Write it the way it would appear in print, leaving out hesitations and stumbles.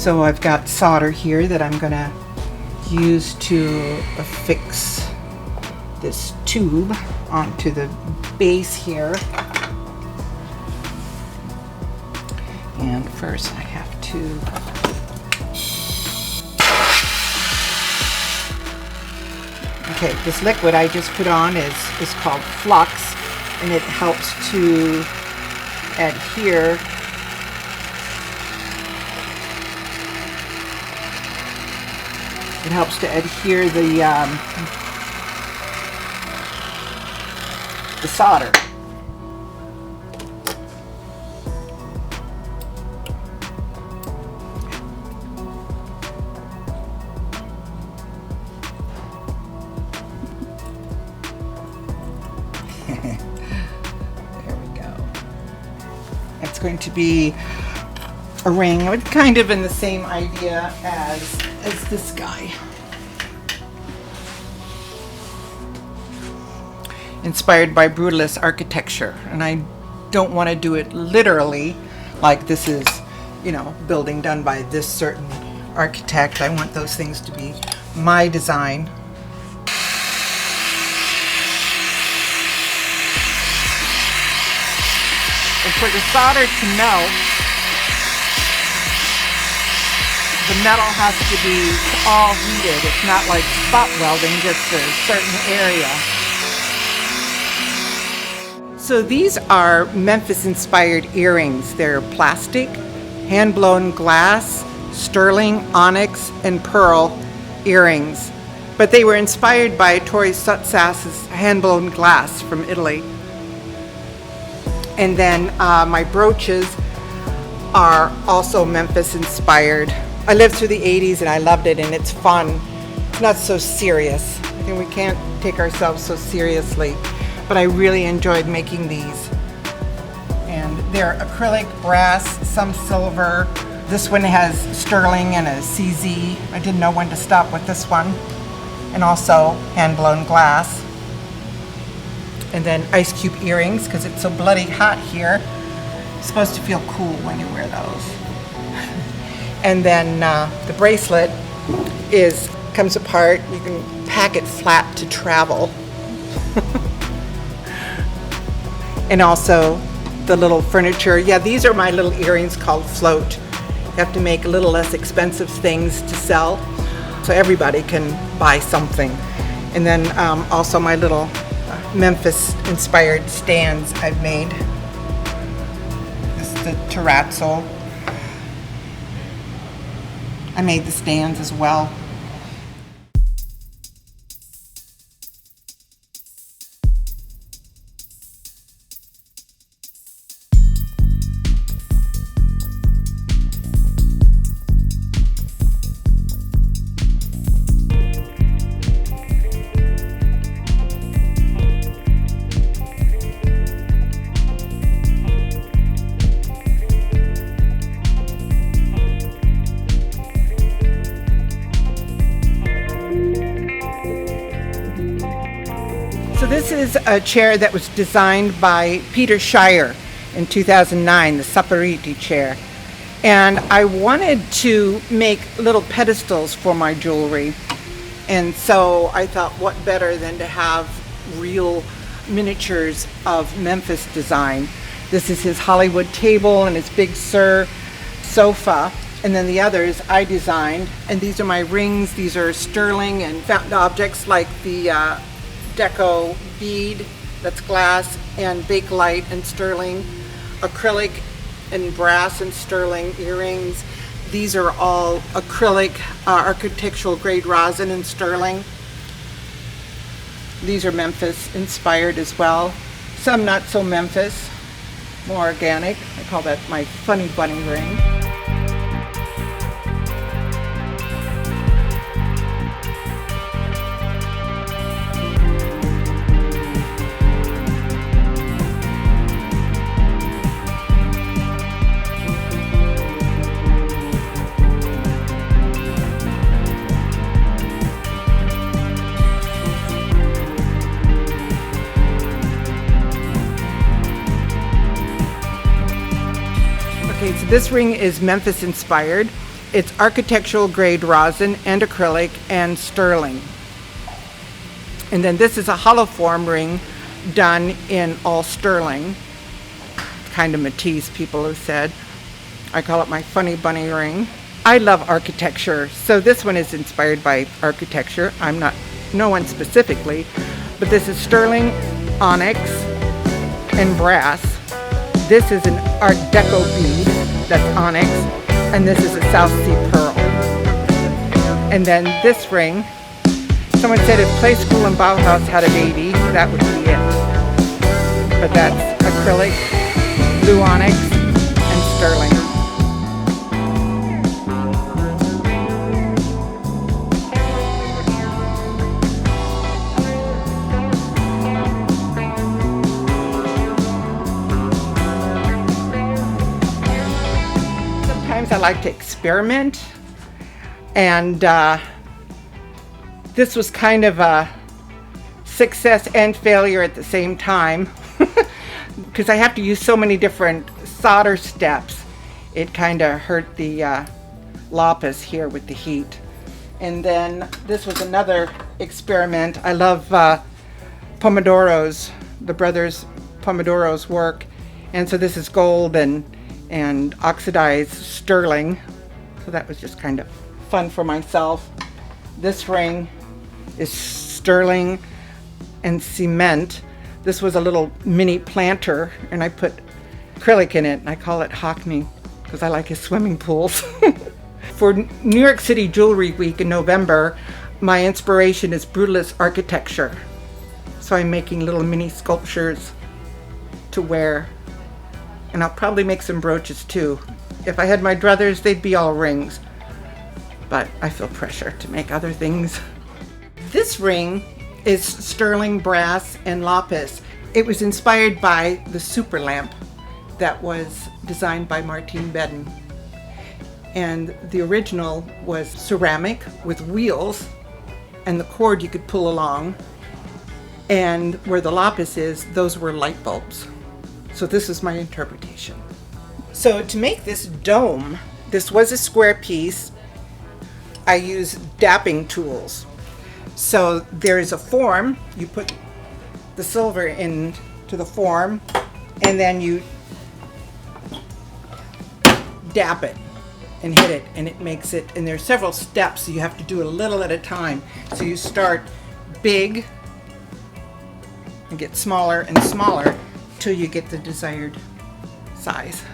So I've got solder here that I'm gonna use to affix this tube onto the base here. And first I have to okay, this liquid I just put on is called flux, and it helps to adhere the solder. There we go. It's going to be a ring. It's kind of in the same idea as this guy. Inspired by brutalist architecture, and I don't want to do it literally like this is, you know, building done by this certain architect. I want those things to be my design. And for the solder to melt, the metal has to be all heated. It's not like spot welding, just a certain area. So these are Memphis-inspired earrings. They're plastic, hand-blown glass, sterling, onyx, and pearl earrings. But they were inspired by Tori Sutsas's hand-blown glass from Italy. And then my brooches are also Memphis-inspired. I lived through the 80s and I loved it, and it's fun. It's not so serious. I think we can't take ourselves so seriously. But I really enjoyed making these. And they're acrylic, brass, some silver. This one has sterling and a CZ. I didn't know when to stop with this one. And also hand-blown glass. And then ice cube earrings, because it's so bloody hot here. It's supposed to feel cool when you wear those. And then the bracelet comes apart. You can pack it flat to travel. And also the little furniture. Yeah, these are my little earrings called float. You have to make a little less expensive things to sell, so everybody can buy something. And then also my little Memphis-inspired stands I've made. This is the terrazzo. I made the stands as well. So this is a chair that was designed by Peter Shire in 2009, the Saporiti chair. And I wanted to make little pedestals for my jewelry. And so I thought, what better than to have real miniatures of Memphis design. This is his Hollywood table and his Big Sur sofa. And then the others I designed. And these are my rings. These are sterling and found objects like the deco bead, that's glass, and bakelite and sterling, acrylic and brass and sterling earrings. These are all acrylic, architectural grade rosin and sterling. These are Memphis inspired as well. Some not so Memphis, more organic. I call that my funny bunny ring. Okay, so this ring is Memphis inspired. It's architectural grade rosin and acrylic and sterling. And then this is a hollow form ring done in all sterling. Kind of Matisse, people have said. I call it my funny bunny ring. I love architecture, so this one is inspired by architecture. I'm not, no one specifically, but this is sterling, onyx, and brass. This is an Art Deco bead, that's onyx, and this is a South Sea pearl. And then this ring, someone said if Play School and Bauhaus had a baby, that would be it. But that's acrylic, blue onyx, and sterling. Sometimes I like to experiment, and this was kind of a success and failure at the same time because I have to use so many different solder steps. It kind of hurt the lapis here with the heat. And then this was another experiment. I love Pomodoro's, the brothers Pomodoro's work. And so this is gold and oxidized sterling. So that was just kind of fun for myself. This ring is sterling and cement. This was a little mini planter, and I put acrylic in it, and I call it Hockney because I like his swimming pools. For New York City Jewelry Week in November, my inspiration is brutalist architecture. So I'm making little mini sculptures to wear, and I'll probably make some brooches too. If I had my druthers, they'd be all rings, but I feel pressure to make other things. This ring is sterling, brass, and lapis. It was inspired by the super lamp that was designed by Martine Bedden. And the original was ceramic with wheels, and the cord you could pull along. And where the lapis is, those were light bulbs. So this is my interpretation. So to make this dome, this was a square piece. I use dapping tools. So there is a form, you put the silver into the form, and then you dap it and hit it, and it makes it, and there's several steps, so you have to do a little at a time. So you start big and get smaller and smaller till you get the desired size.